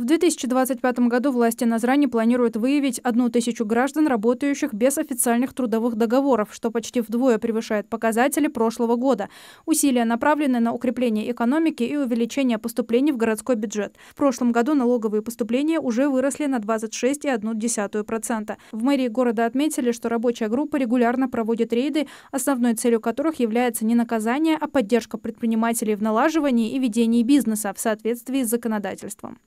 В 2025 году власти Назрани планируют выявить 1000 граждан, работающих без официальных трудовых договоров, что почти вдвое превышает показатели прошлого года. Усилия направлены на укрепление экономики и увеличение поступлений в городской бюджет. В прошлом году налоговые поступления уже выросли на 26,1%. В мэрии города отметили, что рабочая группа регулярно проводит рейды, основной целью которых является не наказание, а поддержка предпринимателей в налаживании и ведении бизнеса в соответствии с законодательством.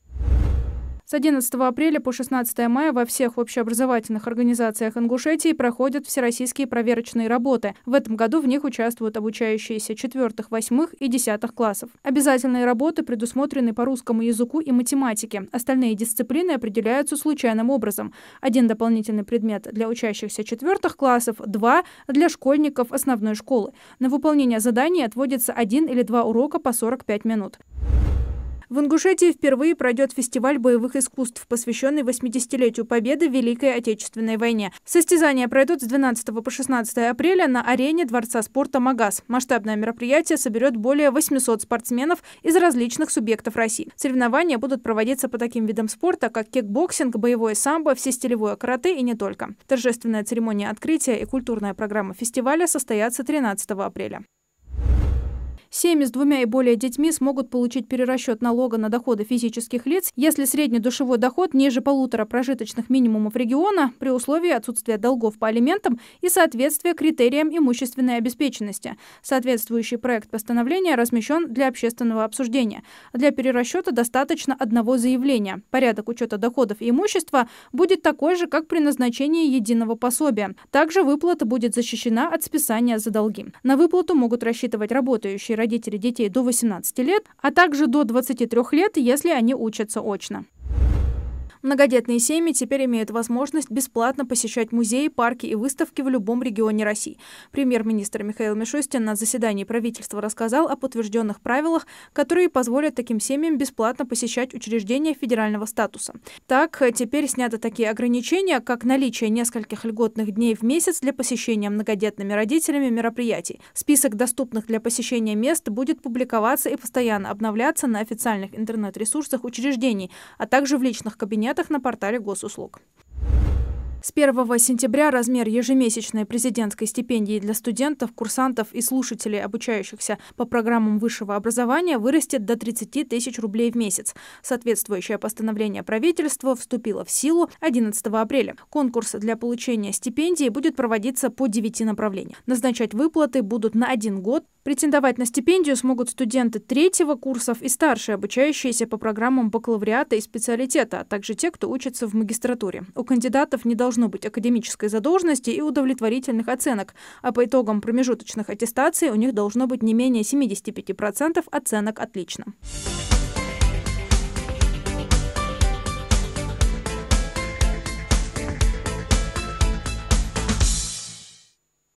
С 11 апреля по 16 мая во всех общеобразовательных организациях Ингушетии проходят всероссийские проверочные работы. В этом году в них участвуют обучающиеся 4., 8. и 10 классов. Обязательные работы предусмотрены по русскому языку и математике. Остальные дисциплины определяются случайным образом. 1 дополнительный предмет для учащихся 4 классов, 2 для школьников основной школы. На выполнение заданий отводится 1 или 2 урока по 45 минут. В Ингушетии впервые пройдет фестиваль боевых искусств, посвященный 80-летию Победы в Великой Отечественной войне. Состязания пройдут с 12 по 16 апреля на арене Дворца спорта «Магаз». Масштабное мероприятие соберет более 800 спортсменов из различных субъектов России. Соревнования будут проводиться по таким видам спорта, как кикбоксинг, боевое самбо, всестилевое карате и не только. Торжественная церемония открытия и культурная программа фестиваля состоятся 13 апреля. Семьи с 2 и более детьми смогут получить перерасчет налога на доходы физических лиц, если средний душевой доход ниже 1,5 прожиточных минимумов региона, при условии отсутствия долгов по алиментам и соответствия критериям имущественной обеспеченности. Соответствующий проект постановления размещен для общественного обсуждения. Для перерасчета достаточно одного заявления. Порядок учета доходов и имущества будет такой же, как при назначении единого пособия. Также выплата будет защищена от списания за долги. На выплату могут рассчитывать работающие родители детей до 18 лет, а также до 23 лет, если они учатся очно. Многодетные семьи теперь имеют возможность бесплатно посещать музеи, парки и выставки в любом регионе России. Премьер-министр Михаил Мишустин на заседании правительства рассказал о утвержденных правилах, которые позволят таким семьям бесплатно посещать учреждения федерального статуса. Так, теперь сняты такие ограничения, как наличие нескольких льготных дней в месяц для посещения многодетными родителями мероприятий. Список доступных для посещения мест будет публиковаться и постоянно обновляться на официальных интернет-ресурсах учреждений, а также в личных кабинетах на портале госуслуг. С 1 сентября размер ежемесячной президентской стипендии для студентов, курсантов и слушателей, обучающихся по программам высшего образования, вырастет до 30 тысяч рублей в месяц. Соответствующее постановление правительства вступило в силу 11 апреля. Конкурс для получения стипендии будет проводиться по 9 направлениям. Назначать выплаты будут на 1 год. Претендовать на стипендию смогут студенты 3-го курсов и старшие, обучающиеся по программам бакалавриата и специалитета, а также те, кто учится в магистратуре. У кандидатов не должно быть академической задолженности и удовлетворительных оценок, а по итогам промежуточных аттестаций у них должно быть не менее 75% оценок «отлично».